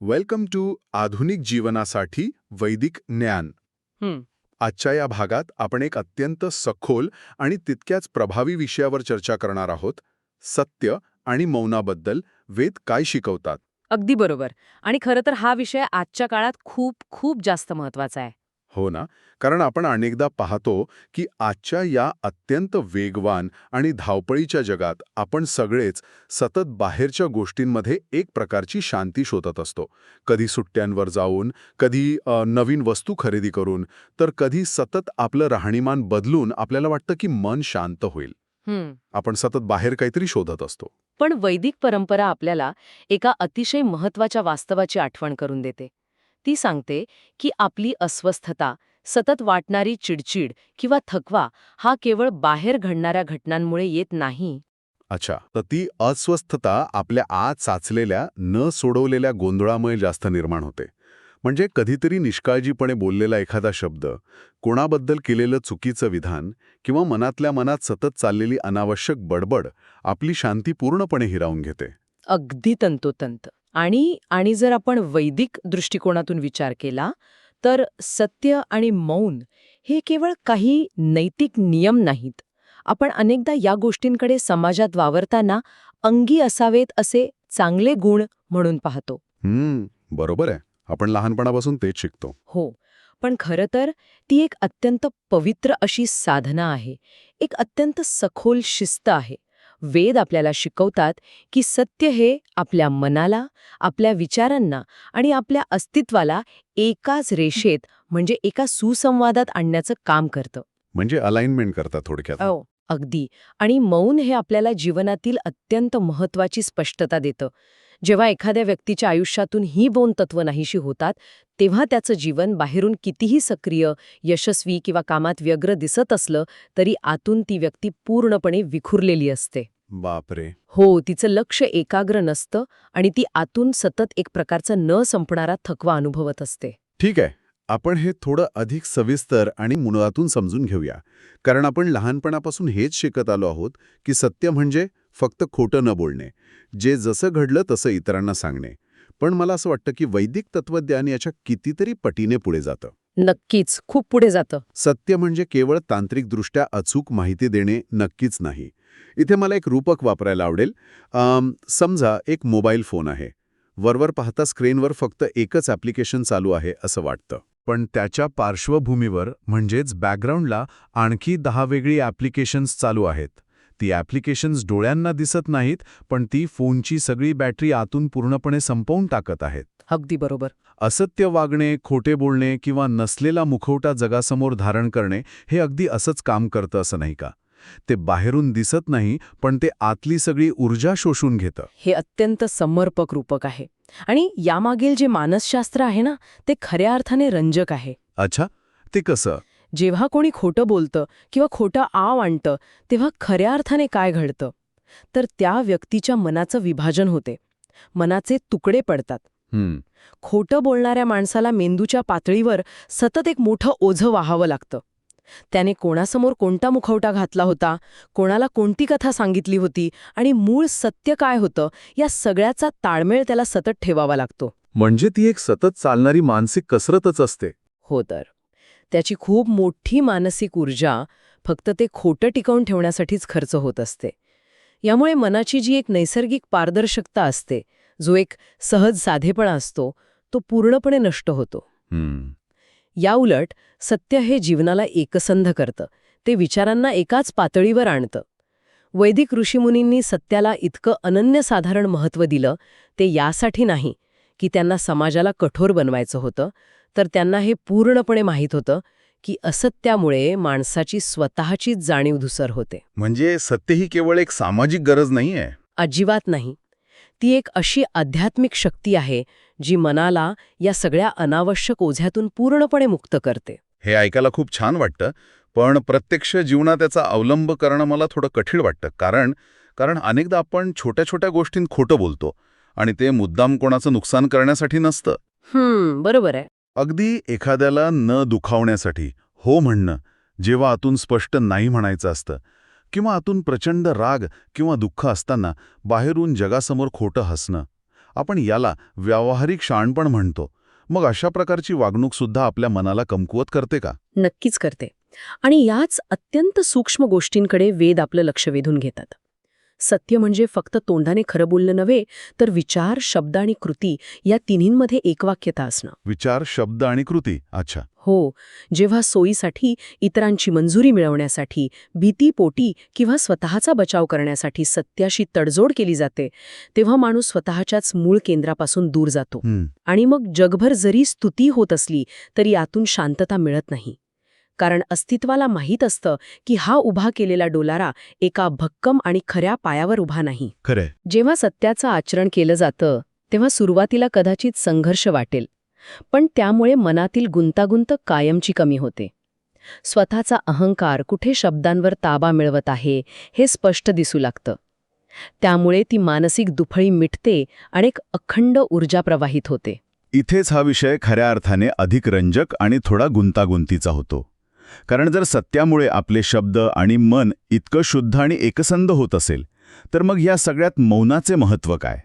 Welcome to आधुनिक जीवनासाठी वैदिक ज्ञान. हं, आजच्या या भागात आपण एक अत्यंत सखोल आणि तितक्याच प्रभावी विषयावर चर्चा करणार आहोत. सत्य आणि मौनाबद्दल वेद काय शिकवतात. अगदी बरोबर. आणि खरं तर हा विषय आजच्या काळात खूप खूप जास्त महत्वाचा आहे. हो ना, कारण आपण अनेकदा पाहतो की आजच्या या अत्यंत वेगवान आणि धावपळीच्या जगात आपण सगळेच सतत बाहेरच्या गोष्टींमध्ये एक प्रकारची शांती शोधत असतो. कधी सुट्ट्यांवर जाऊन, कधी नवीन वस्तू खरेदी करून, तर कधी सतत आपलं राहणीमान बदलून आपल्याला वाटतं की मन शांत होईल. हं. आपण सतत बाहेर काहीतरी शोधत असतो. पण वैदिक परंपरा आपल्याला एका अतिशय महत्वाच्या वास्तवाची आठवण करून देते. ती सांगते की आपली अस्वस्थता, सतत वाटणारी चिडचिड किंवा थकवा हा केवळ बाहेर घडणाऱ्या घटनांमुळे येत नाही. अच्छा, तर ती अस्वस्थता आपल्या आत साचलेल्या न सोडवलेल्या गोंधळामुळे जास्त निर्माण होते. म्हणजे कधीतरी निष्काळजीपणे बोललेला एखादा शब्द, कोणाबद्दल केलेलं चुकीचं विधान किंवा मनातल्या मनात सतत चाललेली अनावश्यक बडबड आपली शांती पूर्णपणे हिरावून घेते. अगदी तंतोतंत. आणि आणि जर आपण वैदिक दृष्टिकोनातून विचार केला, तर सत्य आणि मौन हे केवळ काही नैतिक नियम नाहीत. आपण अनेकदा या गोष्टींकडे समाजात वावरताना अंगी असावेत असे चांगले गुण म्हणून पाहतो. बरोबर आहे. आपण लहानपणापासून तेच शिकतो. हो, पण खरं तर ती एक अत्यंत पवित्र अशी साधना आहे. एक अत्यंत सखोल शिस्त आहे. वेद आपल्याला शिकवतात की सत्य हे आपल्या मनाला, आपल्या विचारांना आणि आपल्या अस्तित्वाला एकाच रेषेत म्हणजे एका सुसंवादात आणण्याचं काम करतं. म्हणजे अलाइनमेंट करतात थोडक्यात. हो, अगदी. आणि मौन हे आपल्याला जीवनातील अत्यंत महत्वाची स्पष्टता देतं. जेव्हा एखाद्या व्यक्तीच्या आयुष्यातून ही दोन तत्व नाहीशी होतात, तेव्हा त्याचं जीवन बाहेरून कितीही सक्रिय, यशस्वी किंवा कामात व्यग्र दिसत असलं, तरी आतून ती व्यक्ती पूर्णपणे विखुरलेली असते. बापरे. हो, तिचं लक्ष एकाग्र नसतं आणि ती आतून सतत एक प्रकारचा न संपणारा थकवा अनुभवत असते. ठीक आहे. आपण हे थोडं अधिक सविस्तर आणि मुळातून समजून घेऊया. कारण आपण लहानपणापासून हेच शिकत आलो आहोत की सत्य म्हणजे फक्त खोटं न बोलणे, जे जसं घडलं तसं इतरांना सांगणे. पण मला असं वाटतं की वैदिक तत्वज्ञान याच्या कितीतरी पटीने पुढे जातं. नक्कीच, खूप पुढे जातं. सत्य म्हणजे केवळ तांत्रिकदृष्ट्या अचूक माहिती देणे नक्कीच नाही. इथे मला एक रूपक वापरायला आवडेल. समजा एक मोबाईल फोन आहे. वरवर पाहता स्क्रीनवर फक्त एकच ॲप्लिकेशन चालू आहे असं वाटतं. पण त्याच्या पार्श्वभूमीवर म्हणजेच बॅकग्राऊंडला आणखी 10 वेगळी ॲप्लिकेशन्स चालू आहेत. ती ॲप्लिकेशन्स डोळ्यांना दिसत नाहीत, पण ती फोनची सगळी बॅटरी आतून पूर्णपणे संपवून टाकत आहेत. अगदी बरोबर. असत्य वागणे, खोटे बोलणे किंवा नसलेला मुखवटा जगासमोर धारण करणे हे अगदी असंच काम करतं असं नाही का? ते बाहेरून दिसत नाही, पण ते आतली सगळी ऊर्जा शोषून घेतं. हे अत्यंत समर्पक रूपक आहे. आणि यामागील जे मानसशास्त्र आहे ना, ते खऱ्या अर्थाने रंजक आहे. अच्छा, ते कसं? जेव्हा कोणी खोटं बोलतं किंवा खोटं आव आणतं, तेव्हा खऱ्या अर्थाने काय घडतं? तर त्या व्यक्तीच्या मनाचं विभाजन होते. मनाचे तुकडे पडतात. खोटं बोलणाऱ्या माणसाला मेंदूच्या पातळीवर सतत एक मोठं ओझं वाहावं लागतं. त्याने कोणासमोर कोणता मुखवटा घातला होता, कोणाला कोणती कथा सांगितली होती आणि मूळ सत्य काय होतं, या सगळ्याचा ताळमेळ त्याला सतत ठेवावा लागतो. म्हणजे ती एक सतत चालणारी मानसिक कसरतच असते. हो तर. त्याची खूप मोठी मानसिक ऊर्जा फक्त ते खोटं टिकवून ठेवण्यासाठीच खर्च होत असते. यामुळे मनाची जी एक नैसर्गिक पारदर्शकता असते, जो एक सहज साधेपणा असतो, तो पूर्णपणे नष्ट होतो. याउलट सत्य हे जीवनाला एकसंध करतं. ते विचारांना एकाच पातळीवर आणतं. वैदिक ऋषीमुनींनी सत्याला इतकं अनन्यसाधारण महत्त्व दिलं, ते यासाठी नाही की त्यांना समाजाला कठोर बनवायचं होतं, तर त्यांना हे पूर्णपणे माहीत होतं की असत्यामुळे माणसाची स्वतःचीच जाणीव-धूसर होते. म्हणजे सत्य ही केवळ एक सामाजिक गरज नाहीये. अजिबात नाही. ती एक अशी आध्यात्मिक शक्ती आहे, जी मनाला या सगळ्या अनावश्यक ओझ्यातून पूर्णपणे मुक्त करते. हे ऐकायला खूप छान वाटतं, पण प्रत्यक्ष जीवनात त्याचा अवलंब करणं मला थोडं कठीण वाटतं. कारण अनेकदा आपण छोट्या छोट्या गोष्टींत खोटं बोलतो आणि ते मुद्दाम कोणाचं नुकसान करण्यासाठी नसतं. बरोबर आहे. अगदी एखाद्याला न दुखावण्यासाठी हो म्हणणं, जेव्हा आतून स्पष्ट नाही म्हणायचं असतं, किंवा आतून प्रचंड राग किंवा दुःख असताना बाहेरून जगासमोर खोटं हसणं. आपण याला व्यावहारिक शहाणपण म्हणतो. मग अशा प्रकारची वागणूक सुद्धा आपल्या मनाला कमकुवत करते का? नक्कीच करते. आणि याच अत्यंत सूक्ष्म गोष्टींकडे वेद आपलं लक्ष वेधून घेतात. सत्य म्हणजे फक्त तोंडाने खरं बोलणं नव्हे, तर विचार, शब्द आणि कृती या तिन्हींमध्ये एकवाक्यता असणं. विचार, शब्द आणि कृती. अच्छा. हो, जेव्हा सोयीसाठी, इतरांची मंजुरी मिळवण्यासाठी, भीतीपोटी किंवा स्वतःचा बचाव करण्यासाठी सत्याशी तडजोड केली जाते, तेव्हा माणूस स्वतःच्याच मूळ केंद्रापासून दूर जातो. आणि मग जगभर जरी स्तुती होत असली तरी यातून शांतता मिळत नाही. कारण अस्तित्वाला माहीत असतं की हा उभा केलेला डोलारा एका भक्कम आणि खऱ्या पायावर उभा नाही. खरंय. जेव्हा सत्याचं आचरण केलं जातं तेव्हा सुरुवातीला कदाचित संघर्ष वाटेल, पण त्यामुळे मनातील गुंतागुंत कायमची कमी होते. स्वतःचा अहंकार कुठे शब्दांवर ताबा मिळवत आहे हे स्पष्ट दिसू लागतं. त्यामुळे ती मानसिक दुफळी मिटते आणि एक अखंड ऊर्जा प्रवाहित होते. इथेच हा विषय खऱ्या अर्थाने अधिक रंजक आणि थोडा गुंतागुंतीचा होतो. कारण जर सत्यामुळे आपले शब्द आणि मन इतकं शुद्ध आणि एकसंध होत असेल, तर मग या सगळ्यात मौनाचे महत्त्व काय?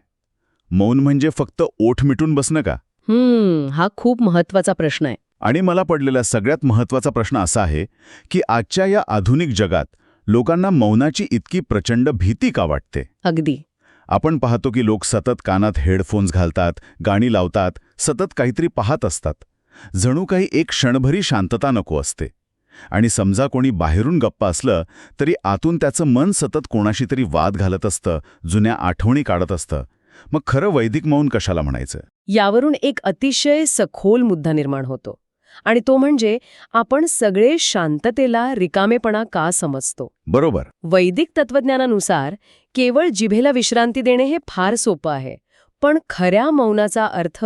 मौन म्हणजे फक्त ओठ मिटून बसणं का? हा खूप महत्वाचा प्रश्न आहे. आणि मला पडलेला सगळ्यात महत्त्वाचा प्रश्न असा आहे की आजच्या या आधुनिक जगात लोकांना मौनाची इतकी प्रचंड भीती का वाटते? अगदी. आपण पाहतो की लोक सतत कानात हेडफोन्स घालतात, गाणी लावतात, सतत काहीतरी पाहत असतात. जणू काही एक क्षणभरी शांतता नको असते. आणि समजा कोणी बाहेरून गप्पा असलं तरी आतून त्याचं मन सतत कोणाशी तरी वाद घालत असतं, जुन्या आठवणी काढत असतं. मग खरं वैदिक मौन कशाला म्हणायचं? यावरून एक अतिशय सखोल मुद्दा निर्माण होतो. आणि तो म्हणजे आपण सगळे शांततेला रिकामेपणा का समजतो. बरोबर. वैदिक तत्वज्ञानानुसार केवळ जिभेला विश्रांती देणे हे फार सोपं आहे. पण खऱ्या मौनाचा अर्थ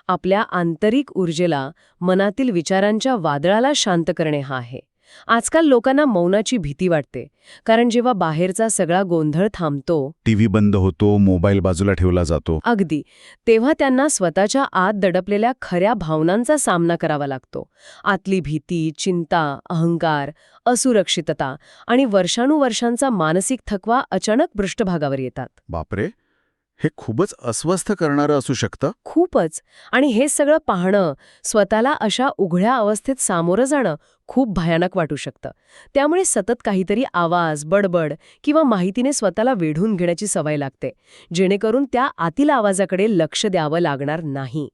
आपल्या आंतरिक ऊर्जेला, मनातील विचारांच्या वादळाला शांत करणे हा आहे. आजकाल लोकांना मौनाची भीती वाटते, कारण जेव्हा बाहेरचा सगळा गोंधळ थांबतो, टीव्ही बंद होतो, मोबाईल बाजूला ठेवला जातो, अगदी, तेव्हा त्यांना स्वतःच्या आत दडपलेल्या खऱ्या भावनांचा सामना करावा लागतो. आतली भीती, चिंता, अहंकार, असुरक्षितता आणि वर्षानुवर्षांचा मानसिक थकवा अचानक पृष्ठभागावर येतात. बापरे, हे खूपच अस्वस्थ करणारं असू शकतं. खूपच. आणि हे सगळं पाहणं, स्वतःला अशा उघड्या अवस्थेत सामोरं जाणं खूप भयानक वाटू शकतं. त्यामुळे सतत काहीतरी आवाज, बडबड किंवा माहितीने स्वतःला वेढून घेण्याची सवय लागते, जेणेकरून त्या आतील आवाजाकडे लक्ष द्यावं लागणार नाही.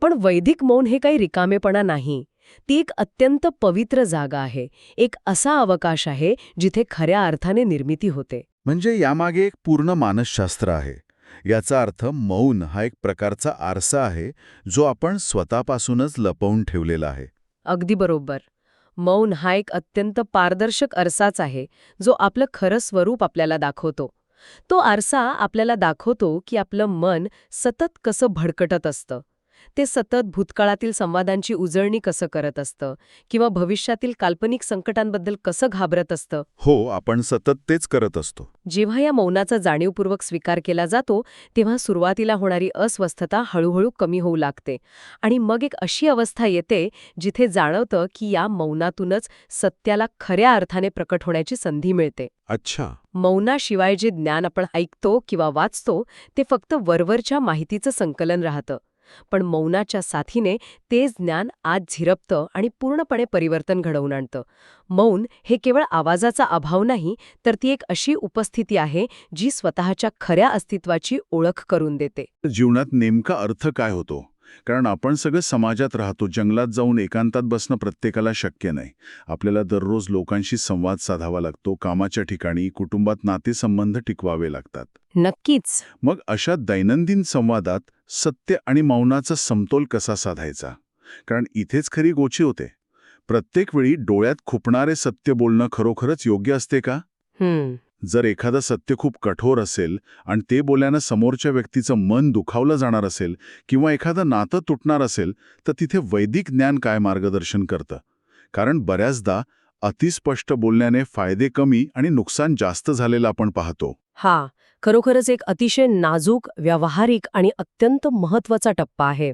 पण वैदिक मौन हे काही रिकामेपणा नाही. ती एक अत्यंत पवित्र जागा आहे, एक असा अवकाश आहे जिथे खऱ्या अर्थाने निर्मिती होते. म्हणजे यामागे एक पूर्ण मानसशास्त्र आहे. याचा अर्थ मौन हा एक प्रकारचा आरसा आहे, जो आपण स्वतःपासूनच लपवून ठेवलेला आहे. अगदी बरोबर. मौन हा एक अत्यंत पारदर्शक आरसाच आहे, जो आपलं खरं स्वरूप आपल्याला दाखवतो. तो आरसा आपल्याला दाखवतो की आपलं मन सतत कसं भडकटत असतं. ते सतत भूतकाळातील संवादांची उजळणी कसं करत असतं किंवा भविष्यातील काल्पनिक संकटांबद्दल कसं घाबरत असतं. हो, आपण सतत तेच करत असतो. जेव्हा या मौनाचा जाणीवपूर्वक स्वीकार केला जातो, तेव्हा सुरुवातीला होणारी अस्वस्थता हळूहळू कमी होऊ लागते. आणि मग एक अशी अवस्था येते जिथे जाणवतं की या मौनातूनच सत्याला खऱ्या अर्थाने प्रकट होण्याची संधी मिळते. अच्छा. मौनाशिवाय जे ज्ञान आपण ऐकतो किंवा वाचतो ते फक्त वरवरच्या माहितीचं संकलन राहतं. पण मौनाच्या साथीने तेच ज्ञान आत झिरपतं आणि पूर्णपणे परिवर्तन घडवून आणतं. मौन हे केवळ आवाजाचा अभाव नाही, तर ती एक अशी उपस्थिती आहे जी स्वतःच्या खऱ्या अस्तित्वाची ओळख करून देते. जीवनात नेमका अर्थ काय होतो? कारण आपण सगळं समाजात राहतो. जंगलात जाऊन एकांतात बसणं प्रत्येकाला शक्य नाही. आपल्याला दररोज लोकांशी संवाद साधावा लागतो. कामाच्या ठिकाणी, कुटुंबात नातेसंबंध टिकवावे लागतात. नक्कीच. मग अशा दैनंदिन संवादात सत्य आणि मौनाचा समतोल कसा साधायचा? कारण इथेच खरी गोची होते. प्रत्येक वेळी डोळ्यात खुपणारे सत्य बोलणं खरोखरच योग्य असते का? जर एखादं सत्य खूप कठोर असेल आणि ते बोलल्यानं समोरच्या व्यक्तीचं मन दुखावलं जाणार असेल किंवा एखादं नातं तुटणार असेल, तर तिथे वैदिक ज्ञान काय मार्गदर्शन करतं? कारण बऱ्याचदा अतिस्पष्ट बोलण्याने फायदे कमी आणि नुकसान जास्त झालेलं आपण पाहतो. हा खरोखरच एक अतिशय नाजूक, व्यावहारिक आणि अत्यंत महत्त्वाचा टप्पा आहे.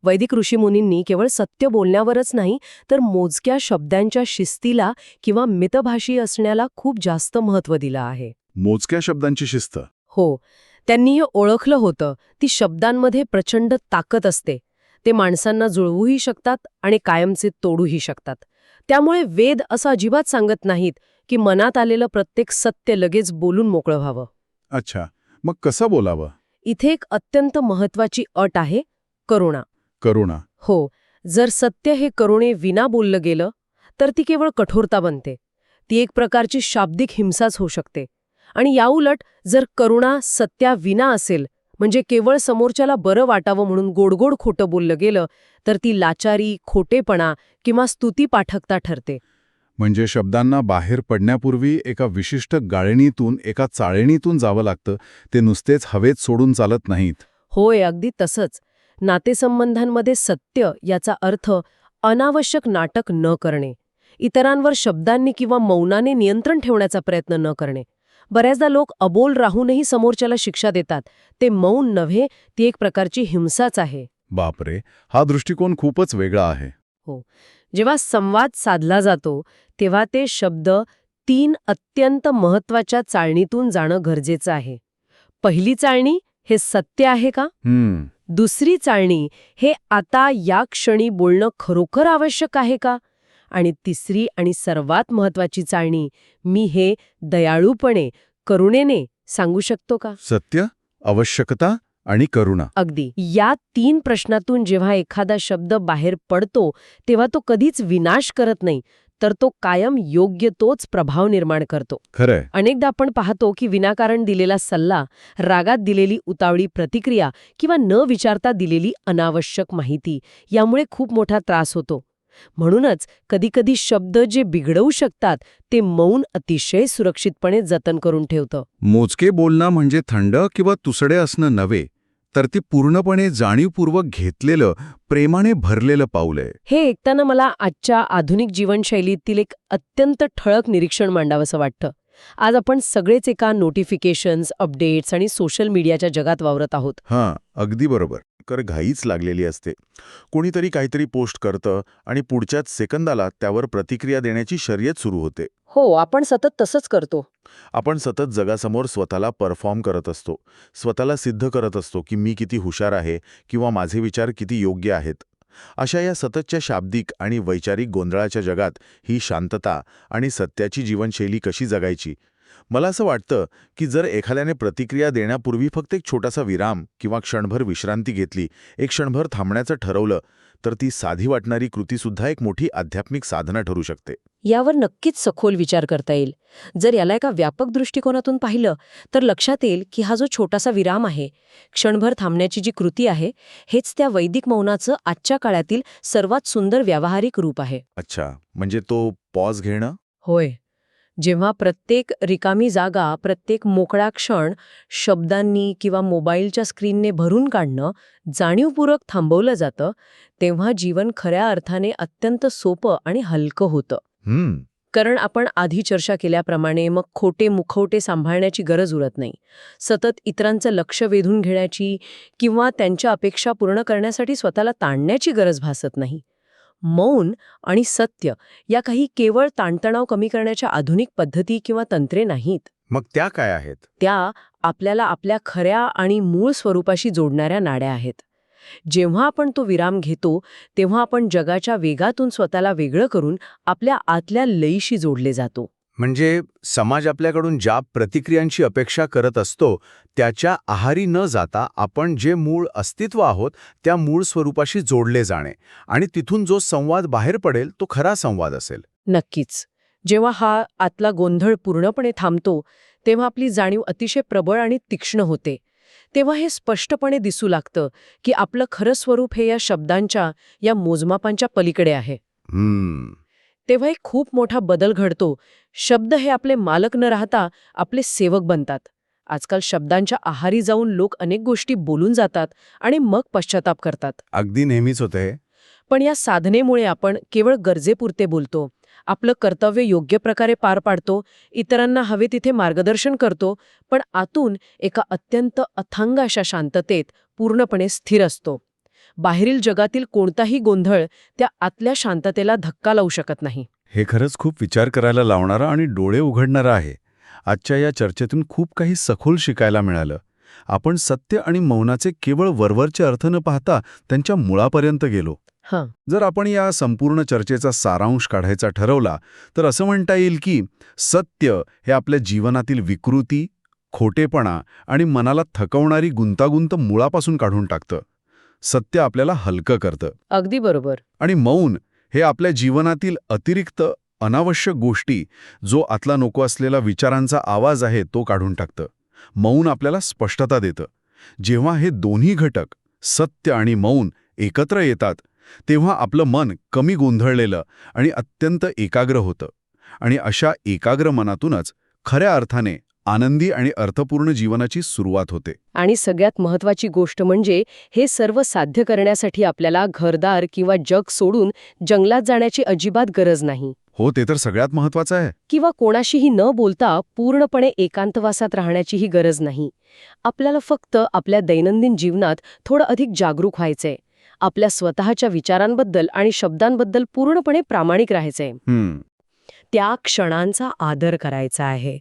वैदिक ऋषीमुनींनी केवळ सत्य बोलण्यावरच नाही, तर मोजक्या शब्दांच्या शिस्तीला किंवा मितभाषी असण्याला खूप जास्त महत्त्व दिलं आहे. मोजक्या शब्दांची शिस्त. हो, त्यांनी हे ओळखलं होतं, ती शब्दांमध्ये प्रचंड ताकद असते. ते माणसांना जुळवूही शकतात आणि कायमचे तोडूही शकतात. त्यामुळे वेद असं अजिबात सांगत नाहीत की मनात आलेलं प्रत्येक सत्य लगेच बोलून मोकळं व्हावं. अच्छा, मग कसं बोलावं? इथे एक अत्यंत महत्वाची अट आहे, करुणा. करुणा. हो, जर सत्य हे करुणे विना बोललं गेलं तर ती केवळ कठोरता बनते. ती एक प्रकारची शाब्दिक हिंसाच होऊ शकते. आणि याउलट जर करुणा सत्याविना असेल, म्हणजे केवळ समोरच्याला बरं वाटावं म्हणून गोडगोड खोटं बोललं गेलं, तर ती लाचारी, खोटेपणा किंवा स्तुतीपाठकता ठरते. म्हणजे शब्दांना बाहेर पडण्यापूर्वी एका विशिष्ट गाळणीतून, एका चाळणीतून जावं लागतं. ते नुसतेच हवेत सोडून चालत नाहीत. होय, अगदी तसंच. नातेसंबंधांमध्ये सत्य याचा अर्थ अनावश्यक नाटक न करणे, इतरांवर शब्दांनी किंवा मौनाने नियंत्रण ठेवण्याचा प्रयत्न न करणे. बऱ्याचदा लोक अबोल राहूनही समोरच्याला शिक्षा देतात. ते मौन नव्हे, ती एक प्रकारची हिंसाच आहे. बापरे, हा दृष्टिकोन खूपच वेगळा आहे. जेव्हा संवाद साधला जातो तेव्हा ते शब्द 3 अत्यंत महत्वाच्या चाळणीतून जाणं गरजेचं आहे. पहिली चाळणी, हे सत्य आहे का? दुसरी चाळणी, हे आता या क्षणी बोलणं खरोखर आवश्यक आहे का? आणि तिसरी आणि सर्वात महत्वाची चाळणी, मी हे दयाळूपणे, करुणेने सांगू शकतो का? सत्य, आवश्यकता आणि करुणा. अगदी. या 3 प्रश्नातून जेव्हा एखादा शब्द बाहेर पडतो तेव्हा तो कधीच विनाश करत नाही, तर तो कायम योग्य तोच प्रभाव निर्माण करतो. खरंय. अनेकदा आपण पाहतो की विनाकारण दिलेला सल्ला, रागात दिलेली उतावळी प्रतिक्रिया किंवा न विचारता दिलेली अनावश्यक माहिती यामुळे खूप मोठा त्रास होतो. म्हणूनच कधीकधी शब्द जे बिघडवू शकतात ते मौन अतिशय सुरक्षितपणे जतन करून ठेवतं. मोजके बोलणं म्हणजे थंड किंवा तुसडे असणं नव्हे, तर ते पूर्णपणे जाणीवपूर्वक घेतलेलं, प्रेमाने भरलेलं पाऊल आहे. हे ऐकताना मला आजच्या आधुनिक जीवनशैलीतील एक अत्यंत ठळक निरीक्षण मांडावंसं वाटतं. आज आपण सगळेच एका नोटिफिकेशन्स, अपडेट्स आणि सोशल मीडियाच्या जगात वावरत आहोत. हां, अगदी बरोबर. घाईच लागलेली असते. कोणीतरी काहीतरी पोस्ट करतं आणि पुढच्याच सेकंदाला त्यावर प्रतिक्रिया देण्याची शर्यत सुरू होते. हो, आपण सतत तसंच करतो. आपण सतत जगासमोर स्वतःला परफॉर्म करत असतो. स्वतःला सिद्ध करत असतो की मी किती हुशार आहे किंवा माझे विचार किती योग्य आहेत. अशा या सततच्या शाब्दिक आणि वैचारिक गोंधळाच्या जगात ही शांतता आणि सत्याची जीवनशैली कशी जगायची? मला असं वाटतं की जर एखाद्याने प्रतिक्रिया देण्यापूर्वी फक्त एक छोटासा विराम किंवा क्षणभर विश्रांती घेतली, एक क्षणभर थांबण्याचं ठरवलं, तर ती साधी वाटणारी कृतीसुद्धा एक मोठी आध्यात्मिक साधना ठरू शकते. यावर नक्कीच सखोल विचार करता येईल. जर याला एका व्यापक दृष्टिकोनातून पाहिलं तर लक्षात येईल की हा जो छोटासा विराम आहे, क्षणभर थांबण्याची जी कृती आहे, हेच त्या वैदिक मौनाचं आजच्या काळातील सर्वात सुंदर व्यावहारिक रूप आहे. अच्छा, म्हणजे तो पॉज घेणं? होय. जेव्हा प्रत्येक रिकामी जागा, प्रत्येक मोकळा क्षण शब्दांनी किंवा मोबाईलच्या स्क्रीनने भरून काढणं जाणीवपूर्वक थांबवलं जातं, तेव्हा जीवन खऱ्या अर्थाने अत्यंत सोपं आणि हलकं होतं. कारण आपण आधी चर्चा केल्याप्रमाणे मग खोटे मुखवटे सांभाळण्याची गरज उरत नाही. सतत इतरांचं लक्ष वेधून घेण्याची किंवा त्यांच्या अपेक्षा पूर्ण करण्यासाठी स्वतःला ताणण्याची गरज भासत नाही. मौन आणि सत्य या काही केवळ ताणतणाव कमी करण्याच्या आधुनिक पद्धती किंवा तंत्रे नाहीत. मग त्या काय आहेत? त्या आपल्याला आपल्या खऱ्या आणि मूळ स्वरूपाशी जोडणाऱ्या नाड्या आहेत. जेव्हा आपण तो विराम घेतो तेव्हा आपण जगाच्या वेगातून स्वतःला वेगळं करून आपल्या आतल्या लयीशी जोडले जातो. म्हणजे समाज आपल्याकडून ज्या प्रतिक्रियांची अपेक्षा करत असतो त्याच्या आहारी न जाता आपण जे मूळ अस्तित्व आहोत त्या मूळ स्वरूपाशी जोडले जाणे आणि तिथून जो संवाद बाहेर पडेल तो खरा संवाद असेल. नक्कीच. जेव्हा हा आतला गोंधळ पूर्णपणे थांबतो तेव्हा आपली जाणीव अतिशय प्रबळ आणि तीक्ष्ण होते. तेव्हा हे स्पष्टपणे दिसू लागतं की आपलं खरं स्वरूप हे या शब्दांच्या, या मोजमापांच्या पलीकडे आहे. तेव्हा एक खूप मोठा बदल घडतो. शब्द हे आपले मालक न राहता आपले सेवक बनतात. आजकाल शब्दांच्या आहारी जाऊन लोक अनेक गोष्टी बोलून जातात आणि मग पश्चाताप करतात. अगदी नेहमीच होतं हे. पण या साधनेमुळे आपण केवळ गरजेपुरते बोलतो, आपलं कर्तव्य योग्य प्रकारे पार पाडतो, इतरांना हवे तिथे मार्गदर्शन करतो, पण आतून एका अत्यंत अथांग अशा शांततेत पूर्णपणे स्थिर असतो. बाहेरील जगातील कोणताही गोंधळ त्या आतल्या शांततेला धक्का लावू शकत नाही. हे खरंच खूप विचार करायला लावणारं आणि डोळे उघडणारं आहे. आजच्या या चर्चेतून खूप काही सखोल शिकायला मिळालं. आपण सत्य आणि मौनाचे केवळ वरवरचे अर्थ न पाहता त्यांच्या मुळापर्यंत गेलो. हां. जर आपण या संपूर्ण चर्चेचा सारांश काढायचा ठरवला तर असं म्हणता येईल की सत्य हे आपल्या जीवनातील विकृती, खोटेपणा आणि मनाला थकवणारी गुंतागुंत मुळापासून काढून टाकतं. सत्य आपल्याला हलकं करतं अगदी बरोबर. आणि मौन हे आपल्या जीवनातील अतिरिक्त अनावश्यक गोष्टी, जो आतला नको असलेला विचारांचा आवाज आहे, तो काढून टाकतं. मौन आपल्याला स्पष्टता देतं. जेव्हा हे दोन्ही घटक, सत्य आणि मौन, एकत्र येतात तेव्हा आपलं मन कमी गोंधळलेलं आणि अत्यंत एकाग्र होतं. आणि अशा एकाग्र मनातूनच खऱ्या अर्थाने आनंदी आणि अर्थपूर्ण जीवनाची सुरुवात होते. आणि सगळ्यात महत्वाची गोष्ट म्हणजे हे सर्व साध्य करण्यासाठी आपल्याला घरदार किंवा जग सोडून जंगलात जाण्याची अजिबात गरज नाही. हो, ते तर सगळ्यात महत्वाचं आहे. किंवा कोणाशीही न बोलता पूर्णपणे एकांतवासात राहण्याचीही गरज नाही. आपल्याला फक्त आपल्या दैनंदिन जीवनात थोडं अधिक जागरूक व्हायचंय. आपल्या स्वतःच्या विचारांबद्दल आणि शब्दांबद्दल पूर्णपणे प्रामाणिक राहायचंय. त्या क्षणांचा आदर करायचा आहे.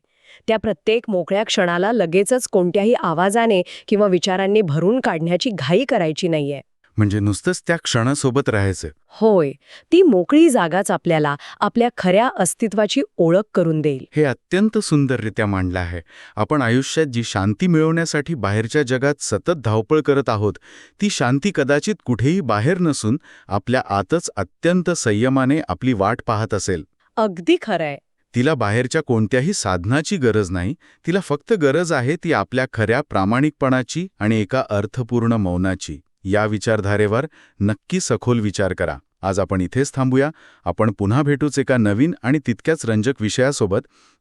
त्या प्रत्येक मोकळ्या क्षणाला लगेचच कोणत्याही आवाजाने किंवा विचारांनी भरून काढण्याची घाई करायची नाहीये. म्हणजे नुसतंच त्या क्षणासोबत राहायचं. होय, ती मोकळी जागाच आपल्याला आपल्या खऱ्या अस्तित्वाची ओळख करून देईल. हे अत्यंत सुंदररित्या मांडलं आहे. आपण आयुष्यात जी शांती मिळवण्यासाठी बाहेरच्या जगात सतत धावपळ करत आहोत, ती शांती कदाचित कुठेही बाहेर नसून आपल्या आतच अत्यंत संयमाने आपली वाट पाहत असेल. अगदी खरंय. तिला बाहेरच्या कोणत्याही साधनाची गरज नाही. तिला फक्त गरज आहे ती आपल्या खऱ्या प्रामाणिकपणाची आणि एका अर्थपूर्ण मौनाची. या विचारधारेवर नक्की सखोल विचार करा. आज आपण इथेच थांबूया. आपण पुन्हा भेटूच एका नवीन आणि तितक्याच रंजक विषयासोबत.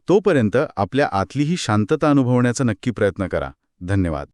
तोपर्यंत आपल्या आतली ही शांतता अनुभवण्याचा नक्की प्रयत्न करा. धन्यवाद.